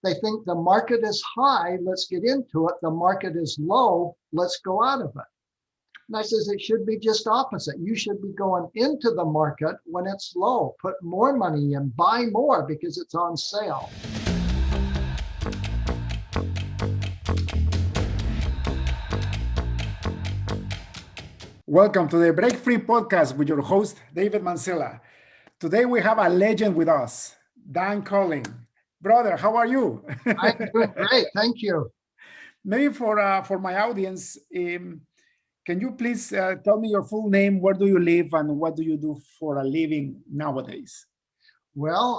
They think the market is high, let's get into it. The market is low, let's go out of it. And I says, it should be just opposite. You should be going into the market when it's low, put more money in, buy more because it's on sale. Welcome to the Break Free Podcast with your host, David Mancilla. Today we have a legend with us, Dan Collings. Brother, how are you? I'm doing great, thank you. Maybe for my audience, can you please tell me your full name, where do you live, and what do you do for a living nowadays? Well,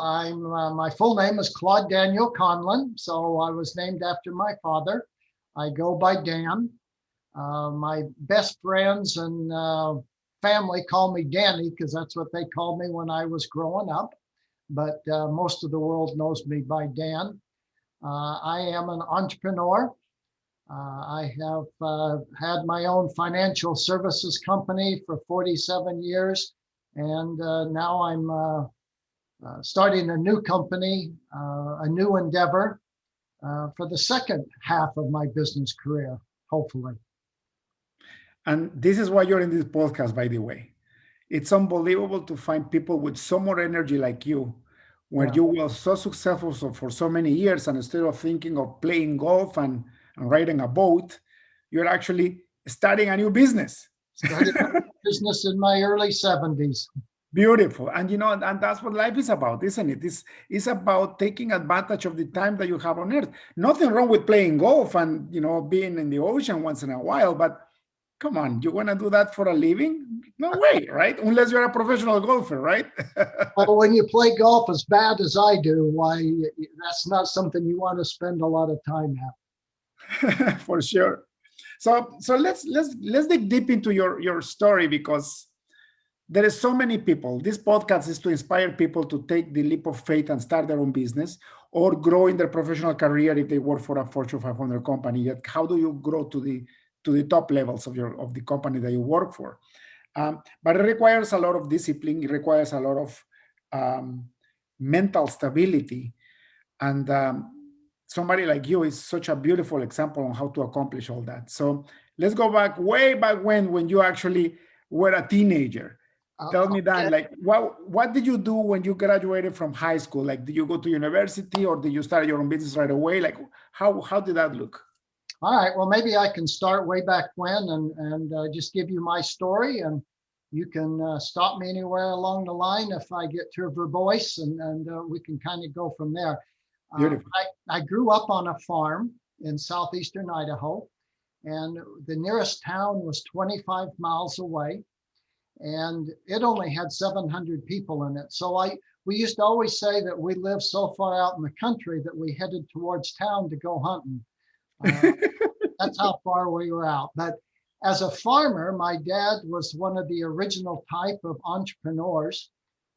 my full name is Claude Daniel Conlin, so I was named after my father. I go by Dan. My best friends and family call me Danny because that's what they called me when I was growing up. But most of the world knows me by Dan. I am an entrepreneur. I have had my own financial services company for 47 years. And now I'm starting a new company, a new endeavor for the second half of my business career, hopefully. And this is why you're in this podcast, by the way. It's unbelievable to find people with so more energy like you, where you were so successful for so many years, and instead of thinking of playing golf and riding a boat, you're actually starting a new business. Started a business in my early 70s. Beautiful. And and that's what life is about, isn't it? It's about taking advantage of the time that you have on earth. Nothing wrong with playing golf and being in the ocean once in a while, but come on, you want to do that for a living? No way, right? Unless you're a professional golfer, right? Well, when you play golf as bad as I do, why, that's not something you want to spend a lot of time at. For sure. So let's dig deep into your story, because there is so many people. This podcast is to inspire people to take the leap of faith and start their own business or grow in their professional career if they work for a Fortune 500 company. Yet, how do you grow to the top levels of the company that you work for? But it requires a lot of discipline. It requires a lot of mental stability. And somebody like you is such a beautiful example on how to accomplish all that. So let's go back, way back when you actually were a teenager. Tell me, Dan, like, what did you do when you graduated from high school? Like, did you go to university or did you start your own business right away? Like, how did that look? All right, well, maybe I can start way back when and just give you my story, and you can stop me anywhere along the line if I get too verbose, and we can kind of go from there. Beautiful. I grew up on a farm in southeastern Idaho, and the nearest town was 25 miles away, and it only had 700 people in it. So we used to always say that we lived so far out in the country that we headed towards town to go hunting. That's how far we were out. But as a farmer, my dad was one of the original type of entrepreneurs.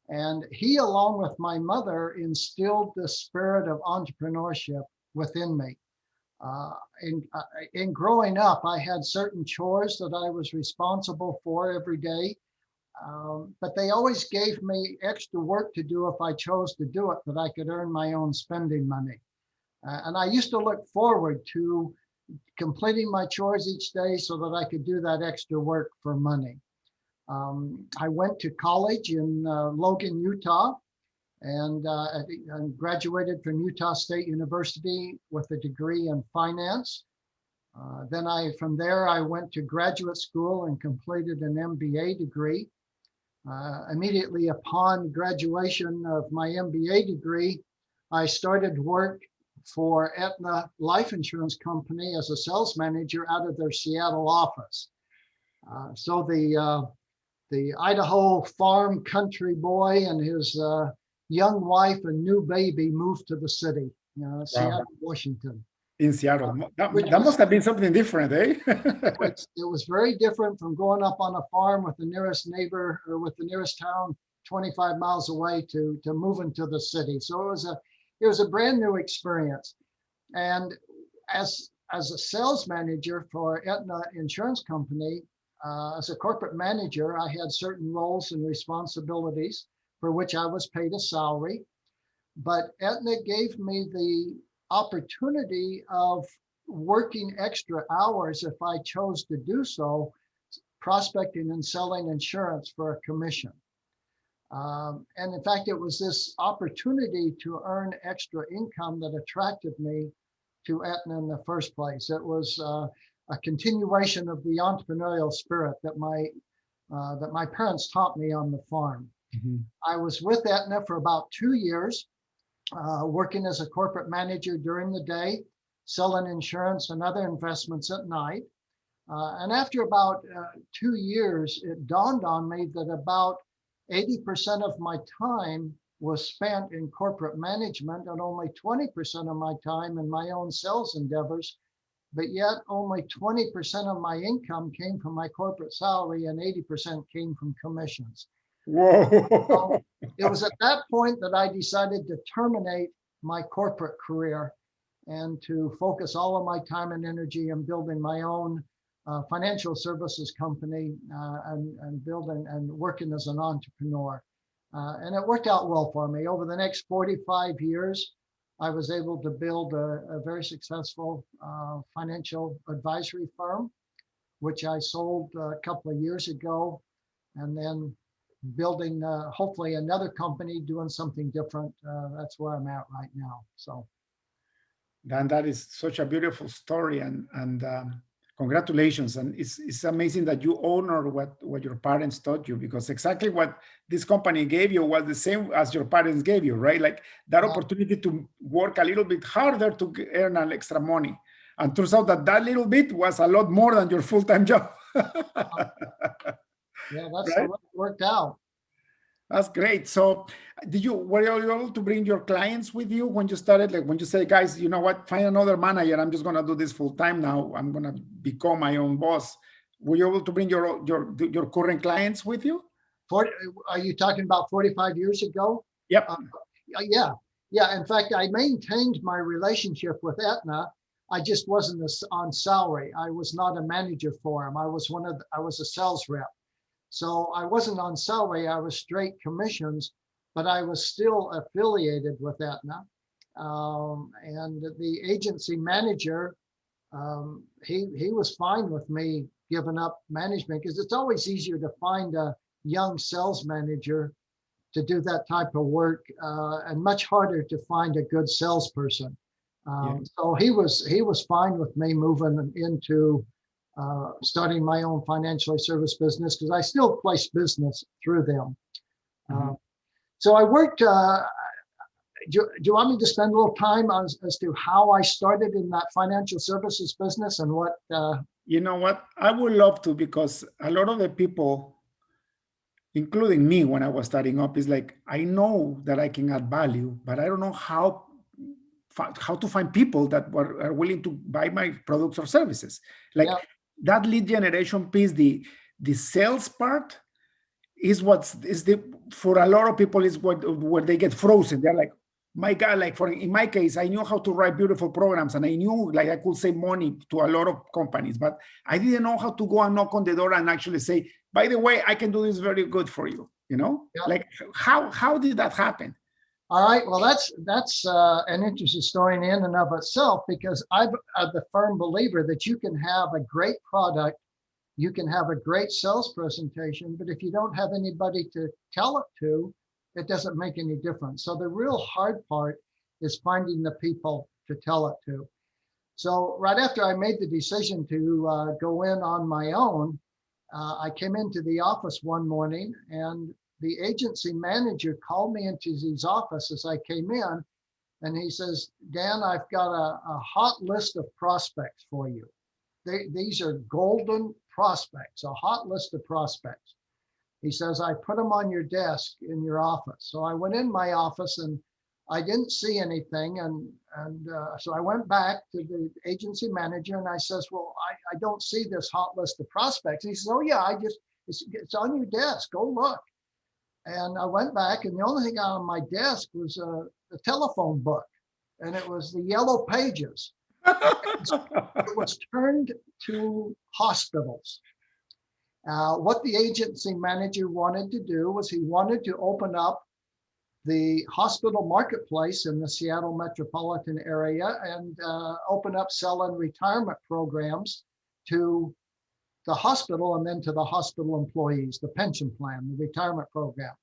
And he, along with my mother, instilled the spirit of entrepreneurship within me. In growing up, I had certain chores that I was responsible for every day. But they always gave me extra work to do if I chose to do it, that I could earn my own spending money. And I used to look forward to completing my chores each day so that I could do that extra work for money. I went to college in Logan, Utah, and graduated from Utah State University with a degree in finance. Then from there, I went to graduate school and completed an MBA degree. Immediately upon graduation of my MBA degree, I started work for Aetna Life Insurance Company as a sales manager out of their Seattle office. So the Idaho farm country boy and his young wife and new baby moved to the city, Seattle, Washington. In Seattle. That must have been something different, eh? It was very different from growing up on a farm with the nearest neighbor or with the nearest town 25 miles away to moving to the city. So it was a brand new experience. And as a sales manager for Aetna Insurance Company, as a corporate manager, I had certain roles and responsibilities for which I was paid a salary. But Aetna gave me the opportunity of working extra hours if I chose to do so, prospecting and selling insurance for a commission. And in fact, it was this opportunity to earn extra income that attracted me to Aetna in the first place. It was a continuation of the entrepreneurial spirit that my parents taught me on the farm. Mm-hmm. I was with Aetna for about 2 years, working as a corporate manager during the day, selling insurance and other investments at night. And after about 2 years, it dawned on me that about 80% of my time was spent in corporate management and only 20% of my time in my own sales endeavors. But yet only 20% of my income came from my corporate salary and 80% came from commissions. Whoa. So it was at that point that I decided to terminate my corporate career and to focus all of my time and energy on building my own financial services company and building and working as an entrepreneur. And it worked out well for me. Over the next 45 years, I was able to build a very successful financial advisory firm, which I sold a couple of years ago, and then building hopefully another company doing something different. That's where I'm at right now. So, Dan, that is such a beautiful story, and congratulations. And it's amazing that you honor what your parents taught you, because exactly what this company gave you was the same as your parents gave you, right? Like that opportunity to work a little bit harder to earn an extra money. And turns out that little bit was a lot more than your full-time job. yeah, that's Right? the way it worked out. That's great. So were you able to bring your clients with you when you started? Like when you say, guys, you know what, find another manager. I'm just going to do this full time now. I'm going to become my own boss. Were you able to bring your current clients with you? Are you talking about 45 years ago? Yep. Yeah. Yeah. In fact, I maintained my relationship with Aetna. I just wasn't on salary. I was not a manager for them. I was a sales rep. So I wasn't on salary, I was straight commissions, but I was still affiliated with Aetna. And the agency manager, he was fine with me giving up management, because it's always easier to find a young sales manager to do that type of work, and much harder to find a good salesperson. So he was fine with me moving into starting my own financial service business, because I still place business through them. Mm-hmm. So I worked, do you want me to spend a little time as to how I started in that financial services business and what? You know what? I would love to, because a lot of the people, including me when I was starting up, is like, I know that I can add value, but I don't know how to find people that are willing to buy my products or services. Like, yeah. That lead generation piece, the sales part is for a lot of people is where they get frozen. They're like, my God, like in my case, I knew how to write beautiful programs, and I knew like I could save money to a lot of companies, but I didn't know how to go and knock on the door and actually say, by the way, I can do this very good for you. You know, yeah. Like how did that happen? All right. Well, that's an interesting story in and of itself, because I'm the firm believer that you can have a great product, you can have a great sales presentation, but if you don't have anybody to tell it to, it doesn't make any difference. So the real hard part is finding the people to tell it to. So right after I made the decision to go in on my own, I came into the office one morning, and the agency manager called me into his office as I came in, and he says, Dan, I've got a hot list of prospects for you. These are golden prospects, a hot list of prospects. He says, I put them on your desk in your office. So I went in my office and I didn't see anything. And so I went back to the agency manager and I says, well, I don't see this hot list of prospects. And he says, oh yeah, it's on your desk, go look. And I went back, and the only thing on my desk was a telephone book, and it was the yellow pages. It was turned to hospitals. What the agency manager wanted to do was he wanted to open up the hospital marketplace in the Seattle metropolitan area and open up selling retirement programs to the hospital and then to the hospital employees, the pension plan, the retirement program.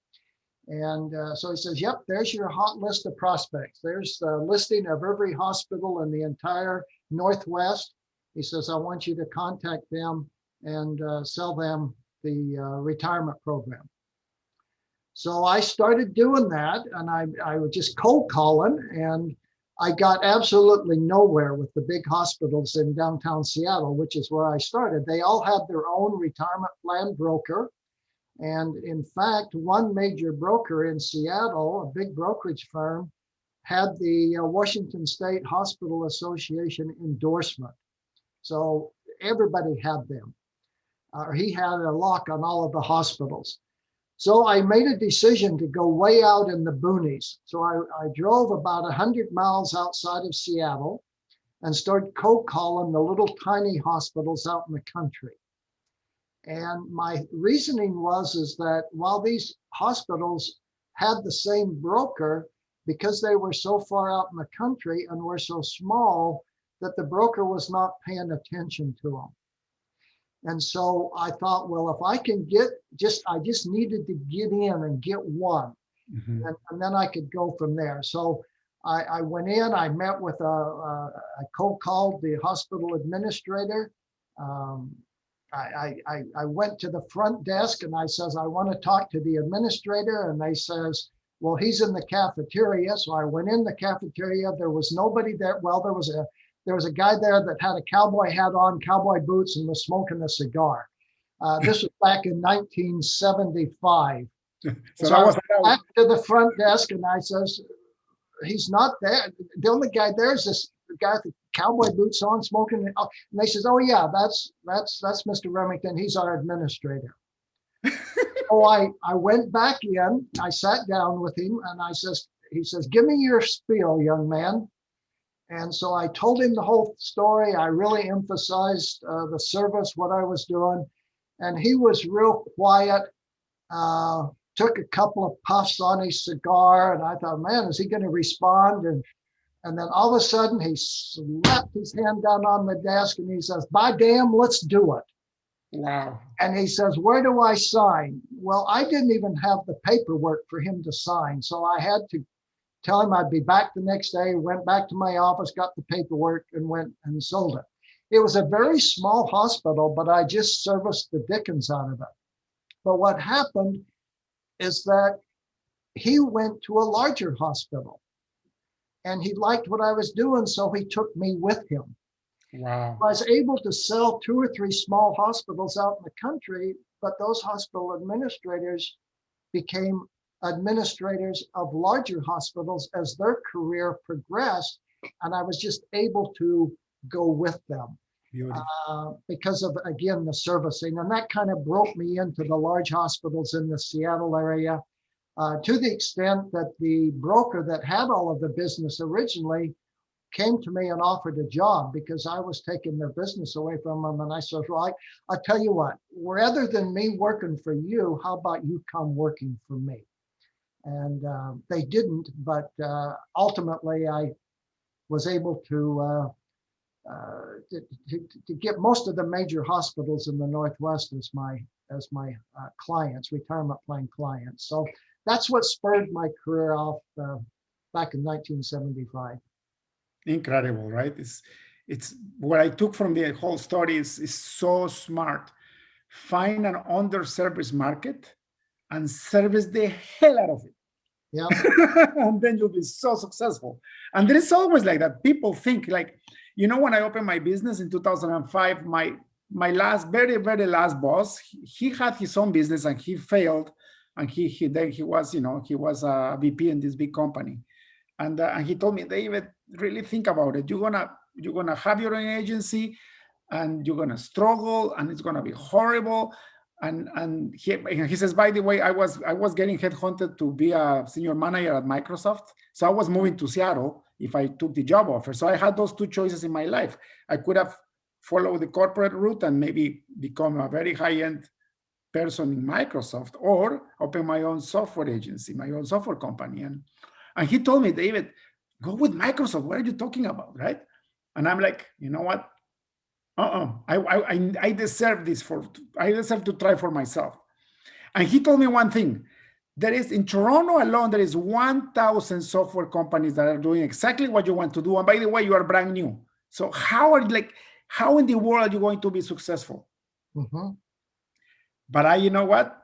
And so he says, yep, there's your hot list of prospects. There's the listing of every hospital in the entire Northwest. He says, I want you to contact them and sell them the retirement program. So I started doing that, and I was just cold calling, and I got absolutely nowhere with the big hospitals in downtown Seattle, which is where I started. They all had their own retirement plan broker. And in fact, one major broker in Seattle, a big brokerage firm, had the Washington State Hospital Association endorsement. So everybody had them. He had a lock on all of the hospitals. So I made a decision to go way out in the boonies. So I drove about 100 miles outside of Seattle and started cold calling the little tiny hospitals out in the country. And my reasoning is that while these hospitals had the same broker, because they were so far out in the country and were so small, that the broker was not paying attention to them. And so I thought, well, if I can I just needed to get in and get one, and then I could go from there. So I went in, I met with I cold called the hospital administrator. I went to the front desk and I says, I want to talk to the administrator. And they says, well, he's in the cafeteria. So I went in the cafeteria. There was nobody there. Well, there was a guy there that had a cowboy hat on, cowboy boots, and was smoking a cigar. This was back in 1975. So I was back to the front desk and I says, he's not there. The only guy there is this guy with the cowboy boots on, smoking. And they says, oh yeah, that's Mr. Remington. He's our administrator. So I went back in, I sat down with him and he says, give me your spiel, young man. And so I told him the whole story. I really emphasized the service, what I was doing. And he was real quiet, took a couple of puffs on his cigar. And I thought, man, is he going to respond? And then all of a sudden he slapped his hand down on the desk and he says, by damn, let's do it. Wow. And he says, where do I sign? Well, I didn't even have the paperwork for him to sign. So I had to tell him I'd be back the next day, went back to my office, got the paperwork and went and sold it. It was a very small hospital, but I just serviced the dickens out of it. But what happened is that he went to a larger hospital and he liked what I was doing. So he took me with him. Wow. I was able to sell 2 or 3 small hospitals out in the country, but those hospital administrators became administrators of larger hospitals as their career progressed. And I was just able to go with them because of, again, the servicing. And that kind of broke me into the large hospitals in the Seattle area to the extent that the broker that had all of the business originally came to me and offered a job because I was taking their business away from them. And I said, well, I'll tell you what, rather than me working for you, how about you come working for me? And they didn't, but ultimately I was able to get most of the major hospitals in the Northwest as my clients, retirement plan clients. So that's what spurred my career off back in 1975. Incredible, right? It's what I took from the whole story is so smart. Find an underserviced market and service the hell out of it. Yeah. And then you'll be so successful. And there is always like that. People think like, when I opened my business in 2005, my very, very last boss, he had his own business and he failed. And he was a VP in this big company. And he told me, David, really think about it. You're gonna have your own agency, and you're gonna struggle, and it's gonna be horrible. And he says, by the way, I was getting headhunted to be a senior manager at Microsoft, so I was moving to Seattle if I took the job offer. So I had those 2 choices in my life. I could have followed the corporate route and maybe become a very high-end person in Microsoft or open my own software agency, my own software company. And he told me, David, go with Microsoft. What are you talking about, right? And I'm like, you know what? I deserve this I deserve to try for myself. And he told me one thing. There is in Toronto alone, there is 1,000 software companies that are doing exactly what you want to do. And by the way, you are brand new. So how in the world are you going to be successful? Mm-hmm. But you know what?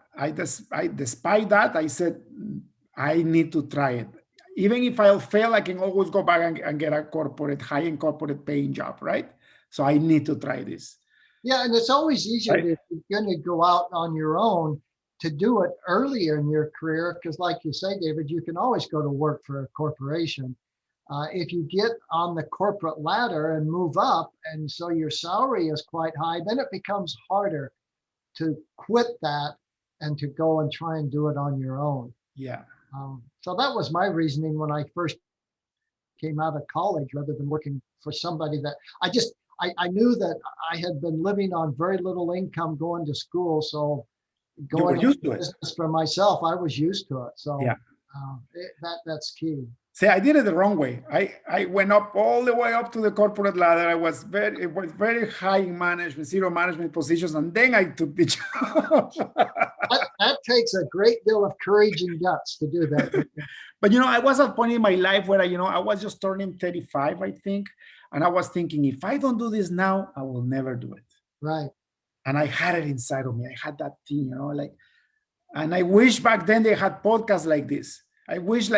Despite that, I said, I need to try it. Even if I'll fail, I can always go back and get a high-end corporate paying job, right? So I need to try this. Yeah, and it's always easier Right. if you're going to go out on your own to do it earlier in your career, because like you say, David, you can always go to work for a corporation. If you get on the corporate ladder and move up, and so your salary is quite high, then it becomes harder to quit that and to go and try and do it on your own. Yeah. So that was my reasoning when I first came out of college, rather than working for somebody that I knew that I had been living on very little income going to school. So going used to it. business for myself, I was used to it. So yeah. That's key. See, I did it the wrong way. I went up all the way up to the corporate ladder. I was very high in management, zero management positions, and then I took the job. That takes a great deal of courage and guts to do that. But I was at a point in my life where I was just turning 35, I think, and I was thinking, if I don't do this now, I will never do it. Right. And I had it inside of me. I had that thing, and I wish back then they had podcasts like this. I wish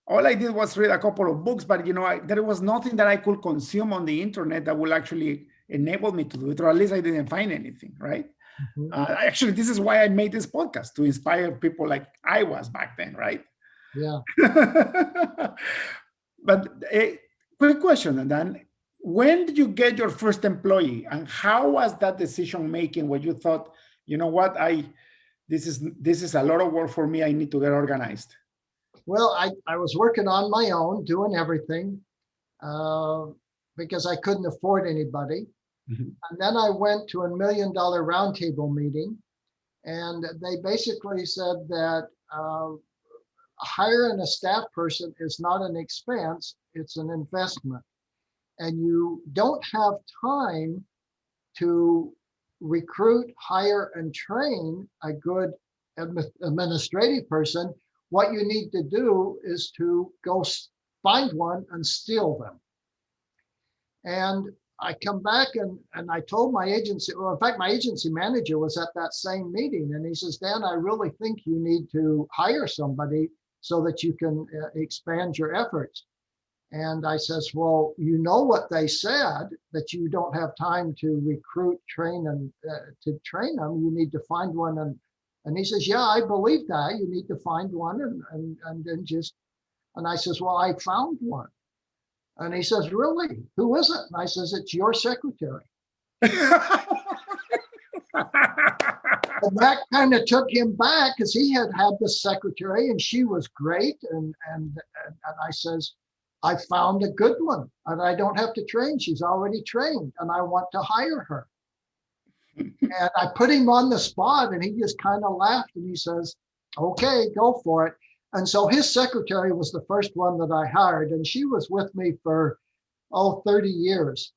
all I did was read a couple of books, but there was nothing that I could consume on the internet that will actually enable me to do it, or at least I didn't find anything, right? Mm-hmm. Actually, this is why I made this podcast, to inspire people like I was back then, right? Yeah. But a quick question, Dan. When did you get your first employee, and how was that decision making when you thought, you know what, this is a lot of work for me, I need to get organized? Well, I was working on my own, doing everything, because I couldn't afford anybody. Mm-hmm. And then I went to a $1 Million Roundtable meeting, and they basically said that hiring a staff person is not an expense, it's an investment. And you don't have time to recruit, hire, and train a good administrative person. What you need to do is to go find one and steal them. And I come back and I told my agency, well, in fact, my agency manager was at that same meeting, and he says, Dan, I really think you need to hire somebody so that you can expand your efforts. And I says, well, you know what they said, that you don't have time to recruit, train, and to train them. You need to find one. And he says, yeah, I believe that. You need to find one and then just, and I says, well, I found one. And he says, really? Who is it? And I says, it's your secretary. And that kind of took him back, because he had this secretary and she was great. And I says, I found a good one and I don't have to train. She's already trained and I want to hire her. And I put him on the spot and he just kind of laughed and he says, okay, go for it. And so his secretary was the first one that I hired, and she was with me for 30 years,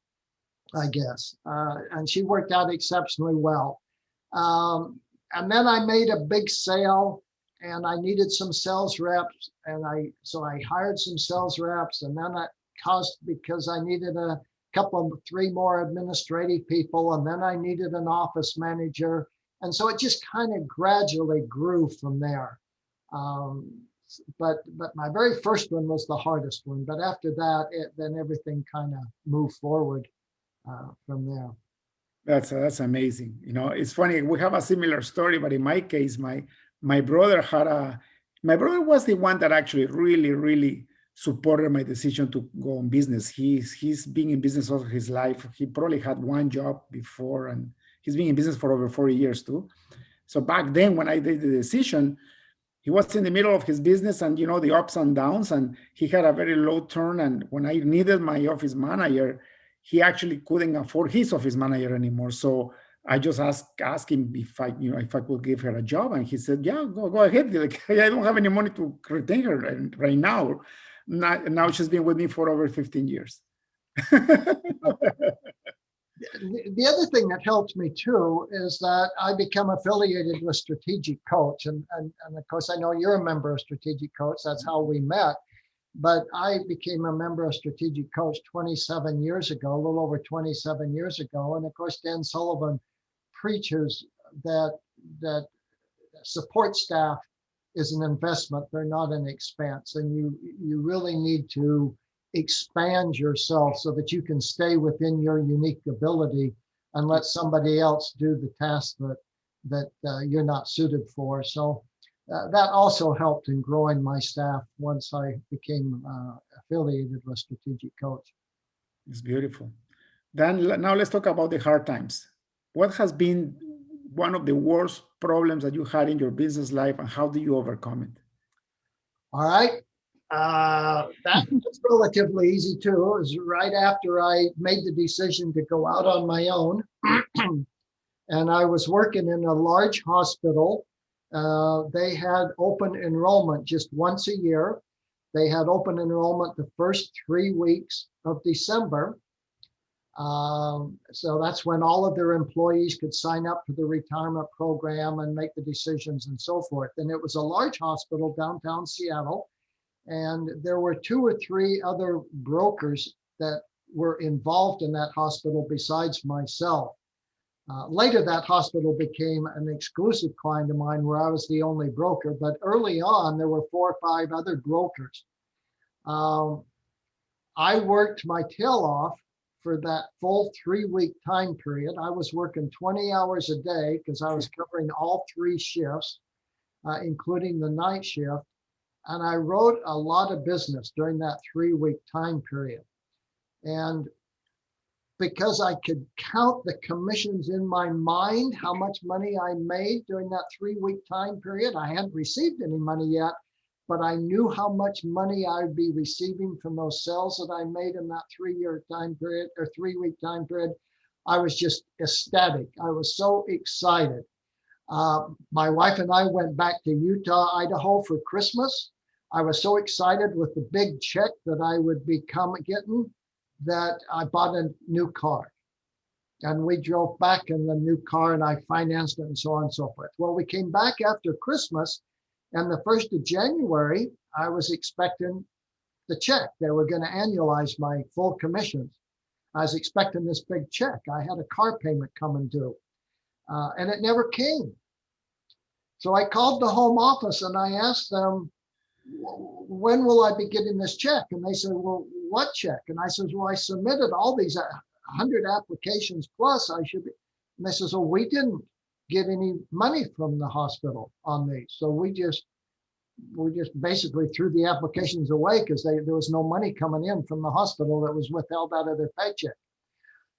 I guess. And she worked out exceptionally well. And then I made a big sale and I needed some sales reps. So I hired some sales reps, and then that cost, because I needed three more administrative people, and then I needed an office manager. And so it just kind of gradually grew from there. But my very first one was the hardest one. But after that, then everything kind of moved forward from there. That's amazing. It's funny. We have a similar story, but in my case, my brother was the one that actually really, really supported my decision to go on business. He's been in business all his life. He probably had one job before, and he's been in business for over 40 years too. So back then, when I did the decision, he was in the middle of his business and, the ups and downs, and he had a very low turn. And when I needed my office manager, he actually couldn't afford his office manager anymore. So I just asked him if I could give her a job, and he said, "Yeah, go ahead." Like, I don't have any money to retain her right now. Now she's been with me for over 15 years. The other thing that helped me too is that I become affiliated with Strategic Coach. And of course, I know you're a member of Strategic Coach. That's how we met. But I became a member of Strategic Coach 27 years ago, a little over 27 years ago. And of course, Dan Sullivan preaches that support staff is an investment. They're not an expense. And you really need to expand yourself so that you can stay within your unique ability and let somebody else do the task that you're not suited for. So that also helped in growing my staff once I became affiliated with Strategic Coach. It's beautiful. Then now let's talk about the hard times. What has been one of the worst problems that you had in your business life, and how do you overcome it? All right. That's relatively easy too. It was right after I made the decision to go out on my own. And I was working in a large hospital. They had open enrollment just once a year. They had open enrollment the first 3 weeks of December. So that's when all of their employees could sign up for the retirement program and make the decisions and so forth. And it was a large hospital downtown Seattle. And there were 2 or 3 other brokers that were involved in that hospital besides myself. Later, that hospital became an exclusive client of mine where I was the only broker. But early on, there were 4 or 5 other brokers. I worked my tail off for that full 3-week time period. I was working 20 hours a day because I was covering all 3 shifts, including the night shift. And I wrote a lot of business during that 3-week time period. And because I could count the commissions in my mind, how much money I made during that 3-week time period, I hadn't received any money yet, but I knew how much money I'd be receiving from those sales that I made in that 3-year time period or 3-week time period. I was just ecstatic. I was so excited. My wife and I went back to Utah, Idaho for Christmas. I was so excited with the big check that I would become getting that I bought a new car. And we drove back in the new car and I financed it and so on and so forth. Well, we came back after Christmas, and the 1st of January, I was expecting the check. They were going to annualize my full commissions. I was expecting this big check. I had a car payment coming due, and it never came. So I called the home office and I asked them, when will I be getting this check? And they said, well, what check? And I said, well, I submitted all these 100 applications plus I should be. And they said, well, we didn't get any money from the hospital on these. So we just basically threw the applications away because there was no money coming in from the hospital that was withheld out of their paycheck.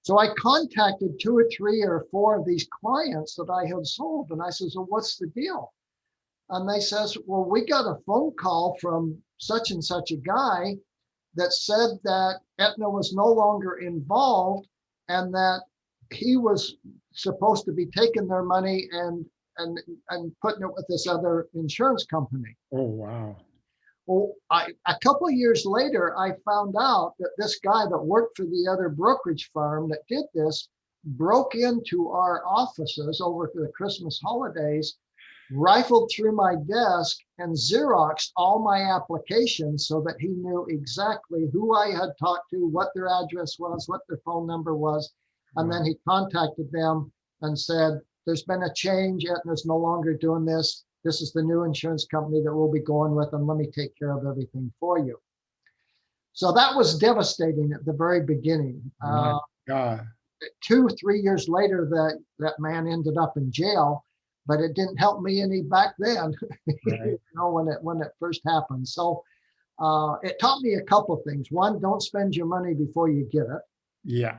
So I contacted 2 or 3 or 4 of these clients that I had sold. And I said, well, what's the deal? And they says, well, we got a phone call from such and such a guy that said that Aetna was no longer involved and that he was supposed to be taking their money and putting it with this other insurance company. Oh, wow. Well, a couple of years later, I found out that this guy that worked for the other brokerage firm that did this broke into our offices over the Christmas holidays, rifled through my desk and Xeroxed all my applications so that he knew exactly who I had talked to, what their address was, what their phone number was. And then he contacted them and said, there's been a change. Aetna's no longer doing this. This is the new insurance company that we'll be going with, and let me take care of everything for you. So that was devastating at the very beginning. My God. 2 or 3 years later, that man ended up in jail, but it didn't help me any back then, Right. when it first happened. So it taught me a couple of things. One, don't spend your money before you get it. Yeah.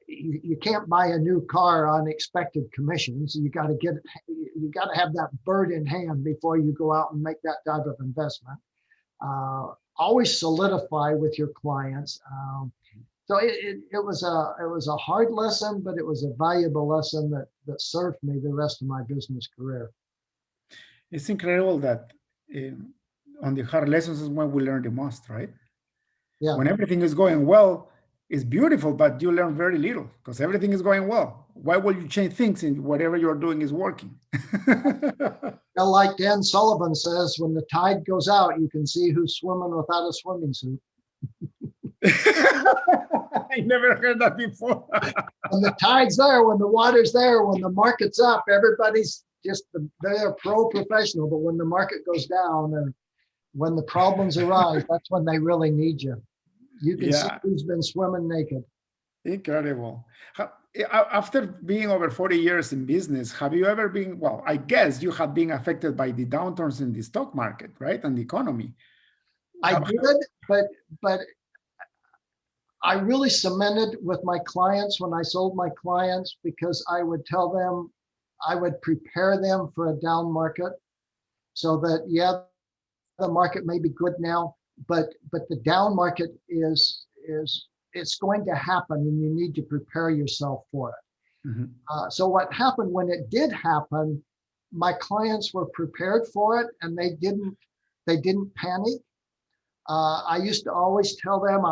You can't buy a new car on expected commissions. You got to get it. You got to have that bird in hand before you go out and make that type of investment. Always solidify with your clients. So it was a hard lesson, but it was a valuable lesson that served me the rest of my business career. It's incredible that on the hard lessons is when we learn the most, right? Yeah. When everything is going well, it's beautiful, but you learn very little because everything is going well. Why will you change things in whatever you're doing is working? Well, like Dan Sullivan says, when the tide goes out, you can see who's swimming without a swimming suit. I never heard that before. When the tide's there, when the water's there, when the market's up, everybody's just they're pro-professional. But when the market goes down or when the problems arise, that's when they really need you. You can see Yeah, who's been swimming naked. incredible. After being over 40 years in business, have you ever been, well, I guess you have been affected by the downturns in the stock market, right? And the economy. I did, but I really cemented with my clients when I sold my clients because I would tell them, I would prepare them for a down market so that, yeah, the market may be good now, but the down market is it's going to happen and you need to prepare yourself for it. Mhm. So what happened when it did happen, my clients were prepared for it and they didn't panic. I used to always tell them,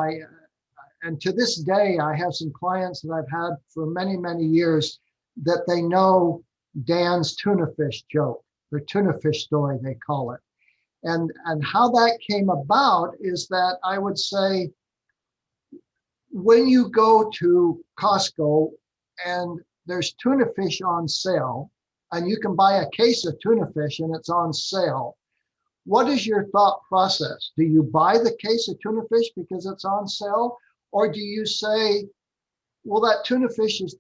and to this day, I have some clients that I've had for many, many years that they know Dan's tuna fish joke, or tuna fish story, they call it. And how that came about is that I would say, when you go to Costco and there's tuna fish on sale, and you can buy a case of tuna fish and it's on sale, what is your thought process? Do you buy the case of tuna fish because it's on sale? Or do you say, well, that tuna fish is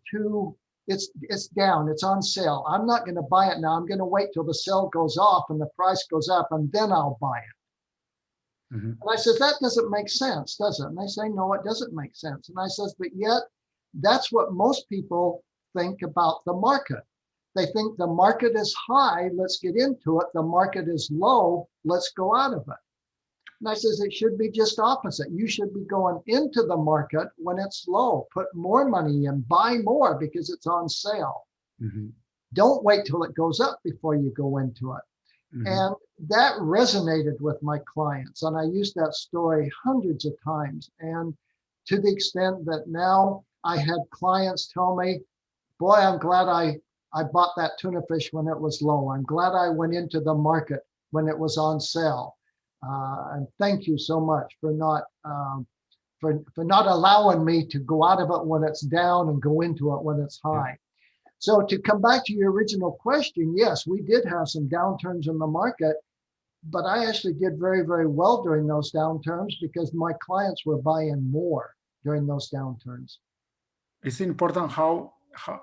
it's down, it's on sale. I'm not going to buy it now. I'm going to wait till the sale goes off and the price goes up and then I'll buy it. Mm-hmm. And I says, that doesn't make sense, does it? And they say, no, it doesn't make sense. And I says, but yet that's what most people think about the market. They think the market is high, let's get into it. The market is low, let's go out of it. And I says, it should be just opposite. You should be going into the market when it's low, put more money in, buy more because it's on sale. Mm-hmm. Don't wait till it goes up before you go into it. Mm-hmm. And that resonated with my clients. And I used that story hundreds of times. And to the extent that now I had clients tell me, boy, I'm glad I bought that tuna fish when it was low. I'm glad I went into the market when it was on sale. And thank you so much for not allowing me to go out of it when it's down and go into it when it's high. So to come back to your original question, yes, we did have some downturns in the market, but I actually did very, very well during those downturns because my clients were buying more during those downturns. It's important how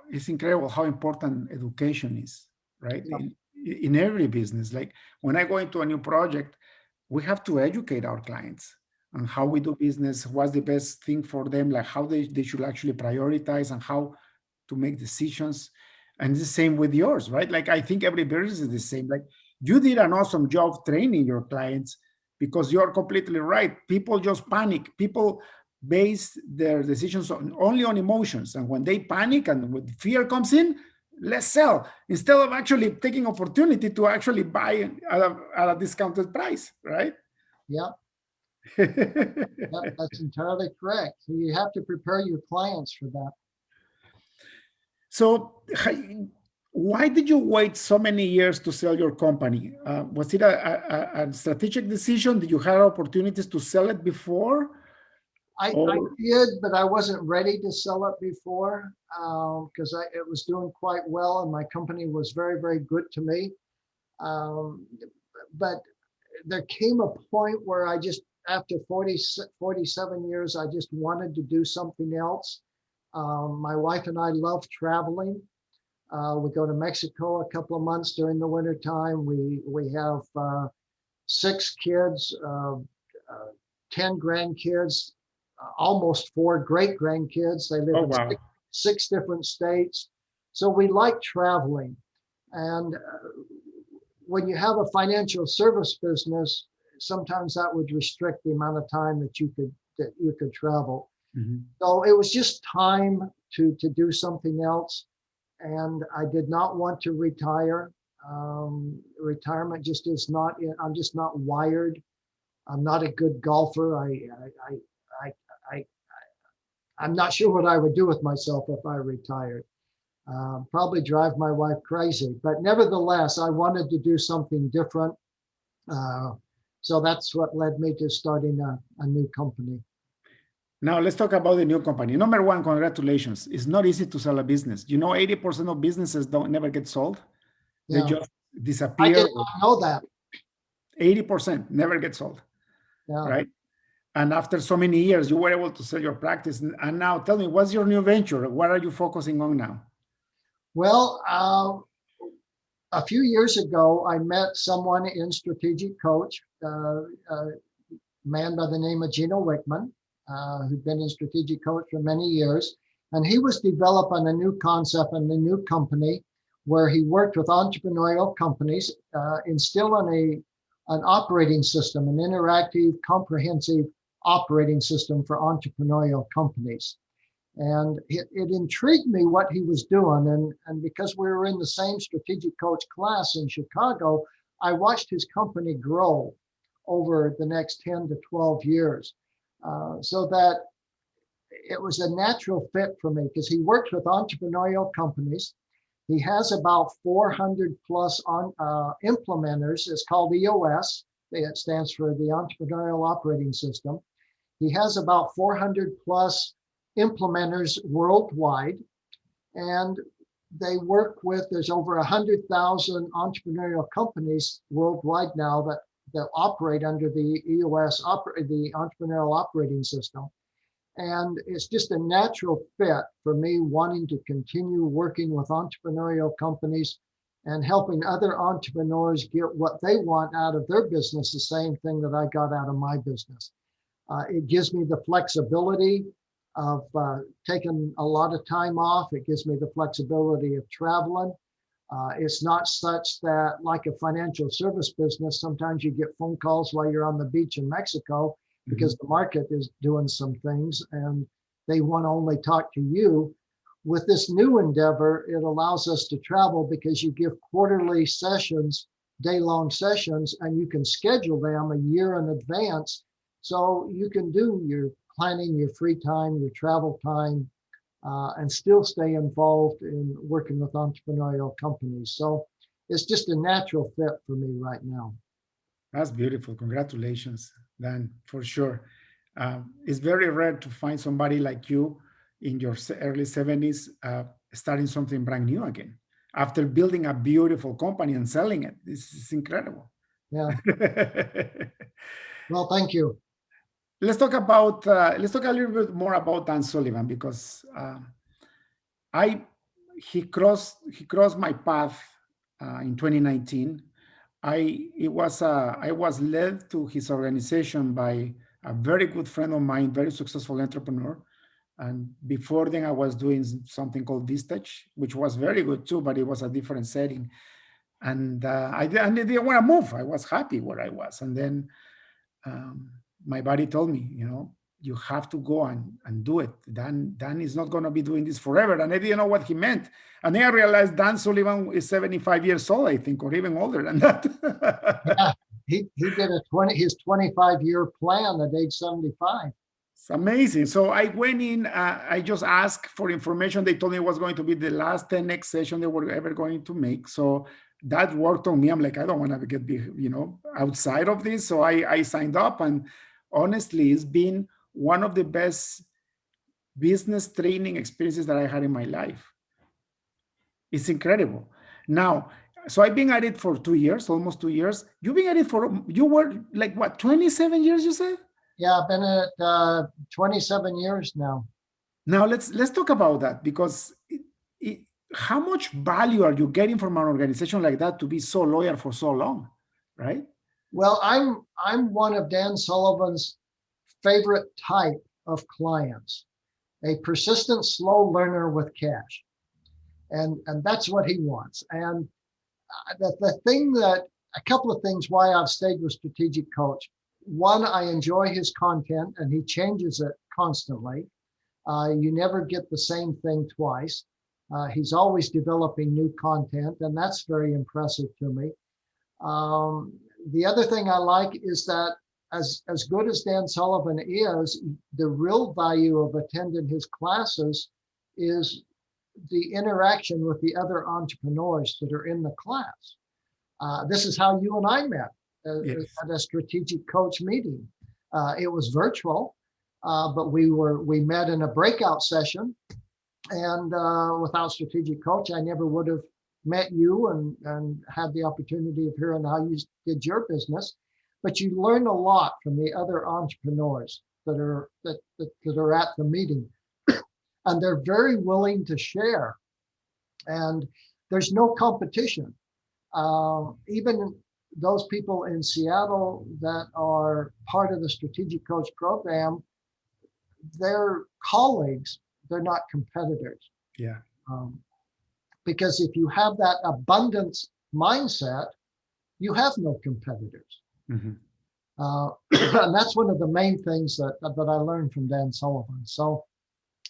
it's incredible how important education is, right? Yeah. In every business. Like when I go into a new project, we have to educate our clients on how we do business, what's the best thing for them, like how they should actually prioritize and how to make decisions. And the same with yours, right? Like I think every business is the same. Like you did an awesome job training your clients because you're completely right. People just panic. People base their decisions only on emotions. And when they panic and when fear comes in, let's sell instead of actually taking opportunity to actually buy at a discounted price, right? Yeah. Yep, that's entirely correct. So you have to prepare your clients for that. So why did you wait so many years to sell your company? Was it a strategic decision? Did you have opportunities to sell it before? I did, but I wasn't ready to sell it before because it was doing quite well and my company was very, very good to me. But there came a point where I just, after 47 years, I just wanted to do something else. My wife and I love traveling. We go to Mexico a couple of months during the winter time. We have 6 kids, 10 grandkids, almost 4 great grandkids. They live in 6 different states. So we like traveling. And when you have a financial service business, sometimes that would restrict the amount of time that you could travel. Mhm. So it was just time to do something else. And I did not want to retire. Retirement just is not, I'm just not wired. I'm not a good golfer. I, I, I'm not sure what I would do with myself if I retired. Probably drive my wife crazy. But nevertheless, I wanted to do something different. Uh, so that's what led me to starting a new company. Now let's talk about the new company. Number one, congratulations. It's not easy to sell a business. 80% of businesses don't never get sold. They Yeah, just I disappear. did not know that. 80% never get sold, Yeah. right? And after so many years, you were able to sell your practice. And now tell me, what's your new venture? What are you focusing on now? Well, a few years ago, I met someone in Strategic Coach, a man by the name of Gino Wickman, who'd been in Strategic Coach for many years. And he was developing a new concept and a new company where he worked with entrepreneurial companies, instilling an operating system, an interactive, comprehensive operating system for entrepreneurial companies. And it intrigued me what he was doing. And because we were in the same strategic coach class in Chicago, I watched his company grow over the next 10 to 12 years. So that it was a natural fit for me because he works with entrepreneurial companies. He has about 400 plus implementers. It's called EOS. It stands for the Entrepreneurial Operating System. He has about 400 plus implementers worldwide, and they work with, there's over 100,000 entrepreneurial companies worldwide now that operate under the EOS, the Entrepreneurial Operating System. And it's just a natural fit for me wanting to continue working with entrepreneurial companies and helping other entrepreneurs get what they want out of their business, the same thing that I got out of my business. It gives me the flexibility of taking a lot of time off. It gives me the flexibility of traveling. It's not such that, like a financial service business, sometimes you get phone calls while you're on the beach in Mexico because the market is doing some things and they want to only talk to you. With this new endeavor, it allows us to travel because you give quarterly sessions, day-long sessions, and you can schedule them a year in advance. So you can do your planning, your free time, your travel time, and still stay involved in working with entrepreneurial companies. So it's just a natural fit for me right now. That's beautiful. Congratulations, Dan, for sure. It's very rare to find somebody like you in your early 70s starting something brand new again after building a beautiful company and selling it. This is incredible. Yeah. Well, thank you. Let's talk a little bit more about Dan Sullivan because I he crossed my path in 2019. I was led to his organization by a very good friend of mine, very successful entrepreneur. And before then, I was doing something called Vistage, which was very good too, but it was a different setting. And I didn't want to move. I was happy where I was. And then my buddy told me, you have to go and do it. Dan is not going to be doing this forever. And I didn't know what he meant. And then I realized Dan Sullivan is 75 years old, I think, or even older than that. Yeah, he did his 25-year plan at age 75. It's amazing. So I went in, I just asked for information. They told me it was going to be the last 10X session they were ever going to make. So that worked on me. I'm like, I don't want to get, outside of this. So I signed up, and honestly, it's been one of the best business training experiences that I had in my life. It's incredible. Now, so I've been at it for 2 years, almost 2 years. You've been at it you were like what, 27 years, you said? Yeah, I've been at 27 years now. Now let's talk about that because how much value are you getting from an organization like that to be so loyal for so long, right? Well, I'm one of Dan Sullivan's favorite type of clients, a persistent, slow learner with cash. And that's what he wants. And the thing a couple of things why I've stayed with Strategic Coach. One, I enjoy his content and he changes it constantly. You never get the same thing twice. He's always developing new content, and that's very impressive to me. The other thing I like is that as good as Dan Sullivan is, the real value of attending his classes is the interaction with the other entrepreneurs that are in the class. This is how you and I met Yes. at a strategic coach meeting. It was virtual, but we met in a breakout session. And without strategic coach, I never would have met you and had the opportunity of hearing how you did your business. But you learn a lot from the other entrepreneurs that are at the meeting, and they're very willing to share. And there's no competition. Even those people in Seattle that are part of the Strategic Coach program, they're colleagues. They're not competitors. Yeah. Because if you have that abundance mindset, you have no competitors. Mm-hmm. And that's one of the main things that I learned from Dan Sullivan. So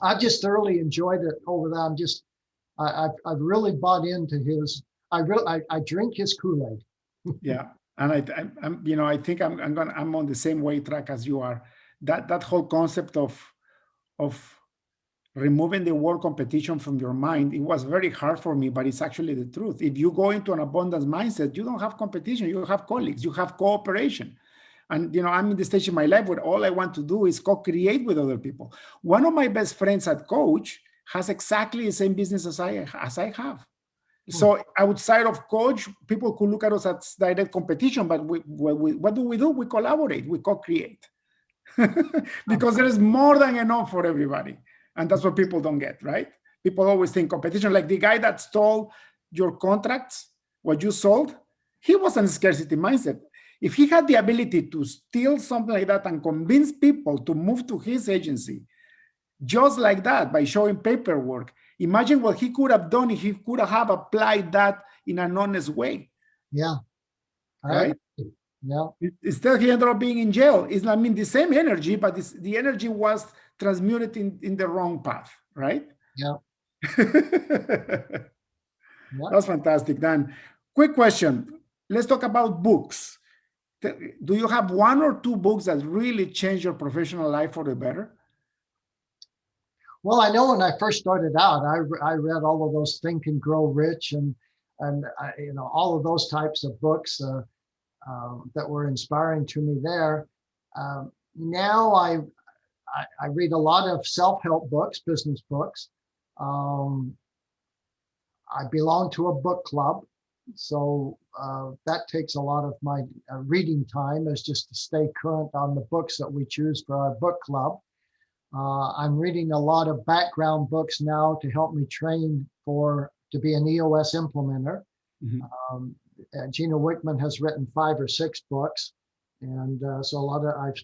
I've just thoroughly enjoyed it over that. I've really bought into his. I drink his Kool-Aid. Yeah, and I think I'm on the same way track as you are. That whole concept of removing the word competition from your mind, it was very hard for me, but it's actually the truth. If you go into an abundance mindset, you don't have competition, you have colleagues, you have cooperation. And I'm in the stage in my life where all I want to do is co-create with other people. One of my best friends at Coach has exactly the same business as I have. So outside of Coach, people could look at us as direct competition, but what do? We collaborate, we co-create. Because there is more than enough for everybody. And that's what people don't get, right? People always think competition, like the guy that stole your contracts, what you sold, he was in scarcity mindset. If he had the ability to steal something like that and convince people to move to his agency, just like that, by showing paperwork, imagine what he could have done if he could have applied that in an honest way. Yeah. Right? Yeah. Instead, he ended up being in jail. The same energy, but the energy was transmuted in the wrong path, right? Yeah. That's fantastic, Dan. Quick question. Let's talk about books. Do you have one or two books that really changed your professional life for the better? Well, I know when I first started out, I read all of those Think and Grow Rich and all of those types of books that were inspiring to me there. Now I read a lot of self-help books, business books. I belong to a book club, so that takes a lot of my reading time, is just to stay current on the books that we choose for our book club. I'm reading a lot of background books now to help me train to be an EOS implementer. Mm-hmm. Gina Wickman has written 5 or 6 books, and so a lot of I've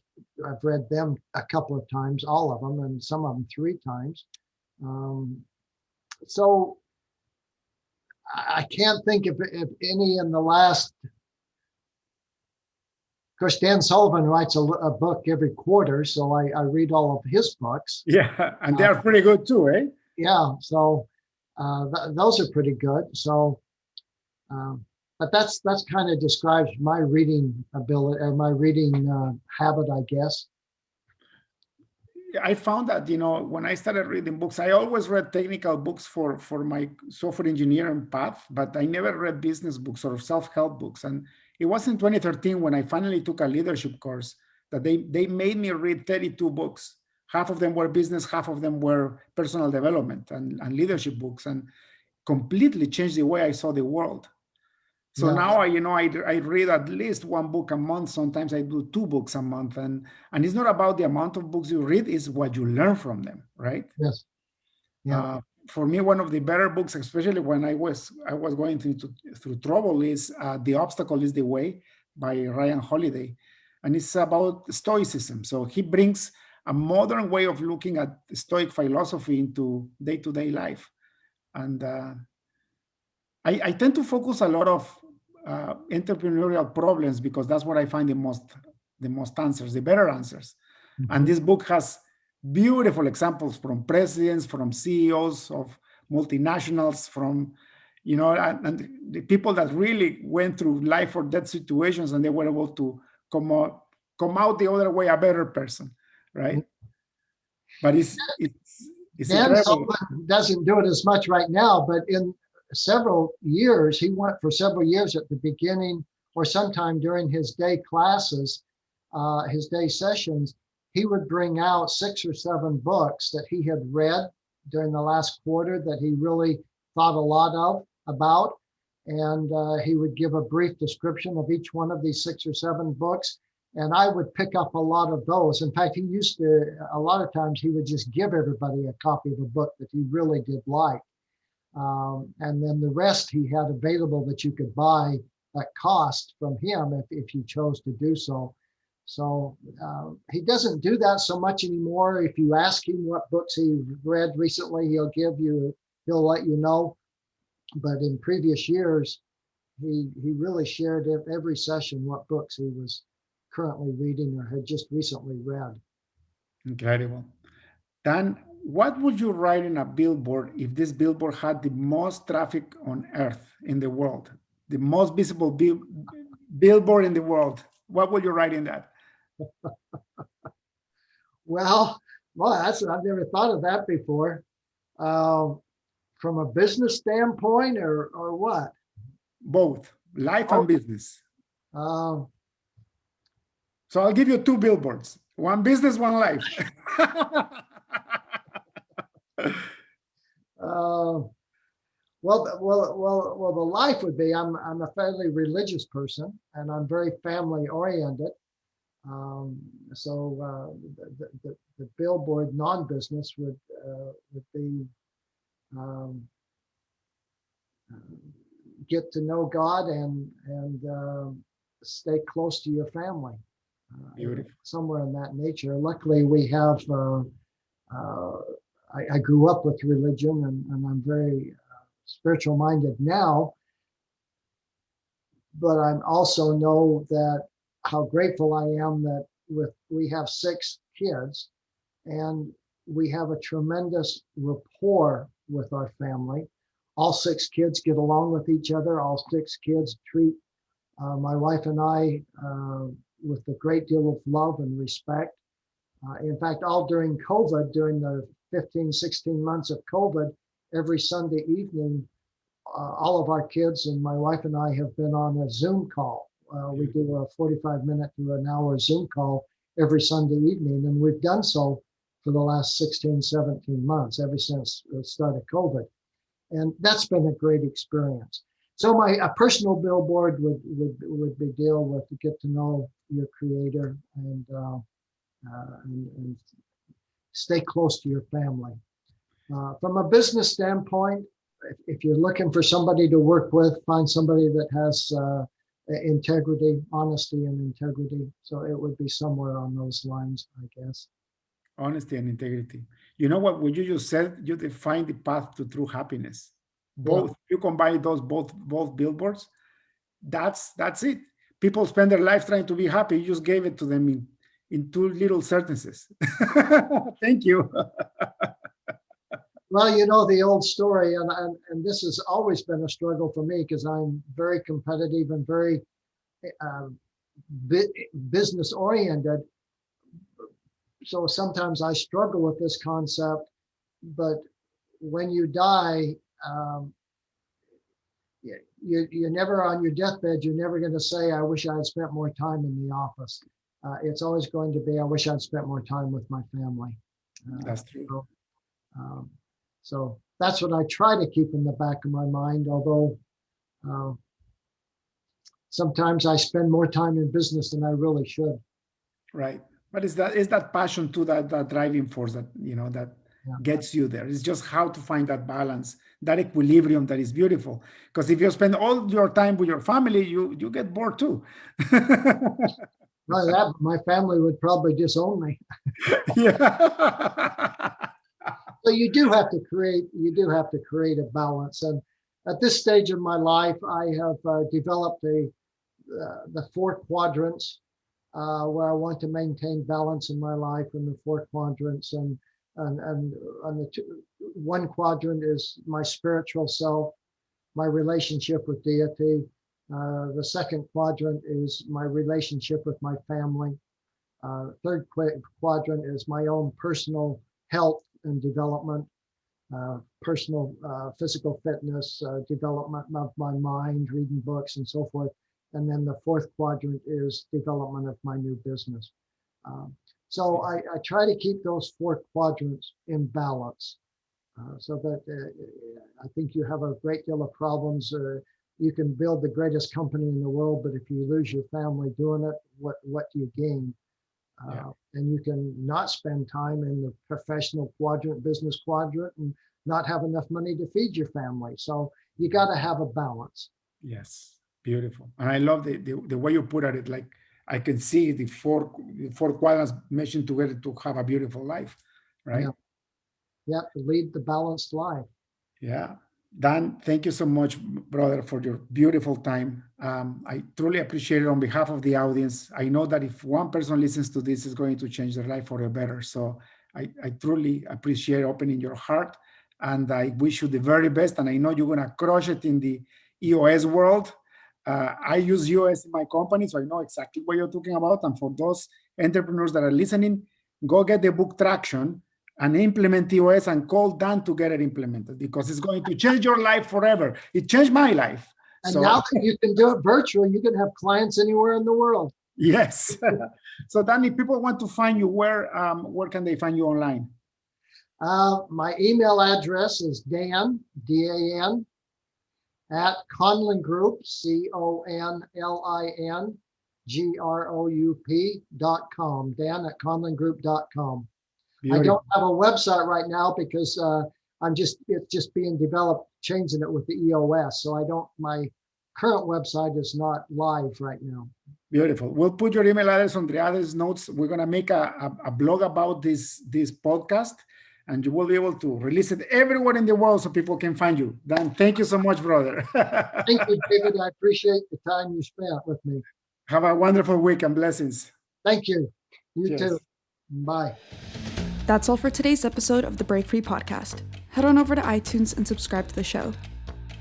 read them a couple of times, all of them, and some of them 3 times. So I can't think of any in the last. Of course, Dan Sullivan writes a book every quarter, so I read all of his books. Yeah, and they're pretty good too, eh? Yeah, so those are pretty good. So, but that's kind of describes my reading ability, or my reading habit, I guess. I found that, when I started reading books, I always read technical books for my software engineering path, but I never read business books or self-help books. And it was in 2013 when I finally took a leadership course that they made me read 32 books. Half of them were business, half of them were personal development and leadership books, and completely changed the way I saw the world. So now I read at least 1 book a month. Sometimes I do 2 books a month, and it's not about the amount of books you read; it's what you learn from them, right? Yes. Yeah. For me, one of the better books, especially when I was going through trouble, is "The Obstacle Is the Way" by Ryan Holiday, and it's about Stoicism. So he brings a modern way of looking at Stoic philosophy into day-to-day life, and I tend to focus a lot of entrepreneurial problems because that's what I find the most answers, the better answers. Mm-hmm. And this book has beautiful examples from presidents, from CEOs of multinationals, from, and the people that really went through life or death situations, and they were able to come out the other way a better person, right? But it's Dan incredible. Sullivan doesn't do it as much right now, but in several years, he went for several years at the beginning or sometime during his day classes, his day sessions, he would bring out 6 or 7 books that he had read during the last quarter that he really thought a lot about. And he would give a brief description of each one of these 6 or 7 books. And I would pick up a lot of those. In fact, he used to, a lot of times he would just give everybody a copy of a book that he really did like. And then the rest he had available that you could buy at cost from him if you chose to do so. So he doesn't do that so much anymore. If you ask him what books he read recently, he'll let you know. But in previous years, he really shared every session what books he was currently reading or had just recently read. Incredible. Dan, what would you write in a billboard if this billboard had the most traffic on earth in the world? The most visible billboard in the world. What would you write in that? Well, I've never thought of that before. From a business standpoint or what? Both, life and business. Um, So I'll give you 2 billboards, one business, one life. Well, the life would be I'm a fairly religious person and I'm very family oriented. So the billboard non-business would be get to know God and stay close to your family. Somewhere in that nature. Luckily, we have. I grew up with religion, and I'm very spiritual minded now. But I also know that how grateful I am that we have 6 kids, and we have a tremendous rapport with our family. All 6 kids get along with each other. All 6 kids treat my wife and I with a great deal of love and respect. In fact, all during COVID, during the 15, 16 months of COVID, every Sunday evening, all of our kids and my wife and I have been on a Zoom call. We do a 45-minute to an hour Zoom call every Sunday evening, and we've done so for the last 16, 17 months, ever since the start of COVID. And that's been a great experience. So a personal billboard would be deal with to get to know your creator and stay close to your family. From a business standpoint, if you're looking for somebody to work with, find somebody that has integrity, honesty, and integrity. So it would be somewhere on those lines, I guess. Honesty and integrity. You know what you just said? You define the path to true happiness. Both, you combine those both billboards. That's it. People spend their life trying to be happy. You just gave it to them in 2 little sentences. Thank you. Well, you know the old story, and this has always been a struggle for me because I'm very competitive and very business oriented. So sometimes I struggle with this concept, but when you die, you're never on your deathbed. You're never going to say, I wish I had spent more time in the office. It's always going to be, I wish I'd spent more time with my family. That's true. So that's what I try to keep in the back of my mind, although sometimes I spend more time in business than I really should. Right. But is that passion to that driving force that, that gets you there. It's just how to find that balance, that equilibrium that is beautiful. Because if you spend all your time with your family, you get bored too. Well, my family would probably disown me. Yeah. So you do have to create a balance. And at this stage of my life, I have developed the 4 quadrants where I want to maintain balance in my life in the 4 quadrants. And one quadrant is my spiritual self, my relationship with deity. The second quadrant is my relationship with my family. Third quadrant is my own personal health and development, personal physical fitness, development of my mind, reading books and so forth. And then the fourth quadrant is development of my new business. So I try to keep those 4 quadrants in balance, so that I think you have a great deal of problems. You can build the greatest company in the world, but if you lose your family doing it, what do you gain? And you can not spend time in the professional quadrant, business quadrant, and not have enough money to feed your family. So you got to have a balance. Yes, beautiful. And I love the way you put it. Like I can see the four quadrants meshing together to have a beautiful life, right? Yeah, to lead the balanced life. Yeah. Dan, thank you so much, brother, for your beautiful time. I truly appreciate it on behalf of the audience. I know that if one person listens to this, it's going to change their life for the better. So I truly appreciate opening your heart, and I wish you the very best. And I know you're going to crush it in the EOS world. I use EOS in my company, so I know exactly what you're talking about. And for those entrepreneurs that are listening, go get the book Traction and implement EOS and call Dan to get it implemented, because it's going to change your life forever. It changed my life. And now that you can do it virtually, you can have clients anywhere in the world. Yes. So Dan, if people want to find you, where can they find you online? My email address is Dan, D-A-N, at Conlin Group, CONLINGROUP.com, Dan at conlingroup.com. I don't have a website right now because it's just being developed, changing it with the EOS. So my current website is not live right now. Beautiful. We'll put your email address on the other notes. We're going to make a blog about this podcast, and you will be able to release it everywhere in the world so people can find you. Dan, thank you so much, brother. Thank you, David. I appreciate the time you spent with me. Have a wonderful week and blessings. Thank you. You Cheers. too. Bye. That's all for today's episode of the Break Free Podcast. Head on over to iTunes and subscribe to the show.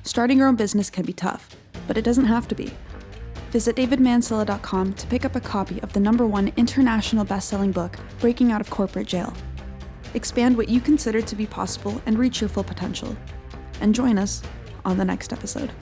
Starting your own business can be tough, but it doesn't have to be. Visit davidmansilla.com to pick up a copy of the #1 international best-selling book, Breaking Out of Corporate Jail. Expand what you consider to be possible and reach your full potential. And join us on the next episode.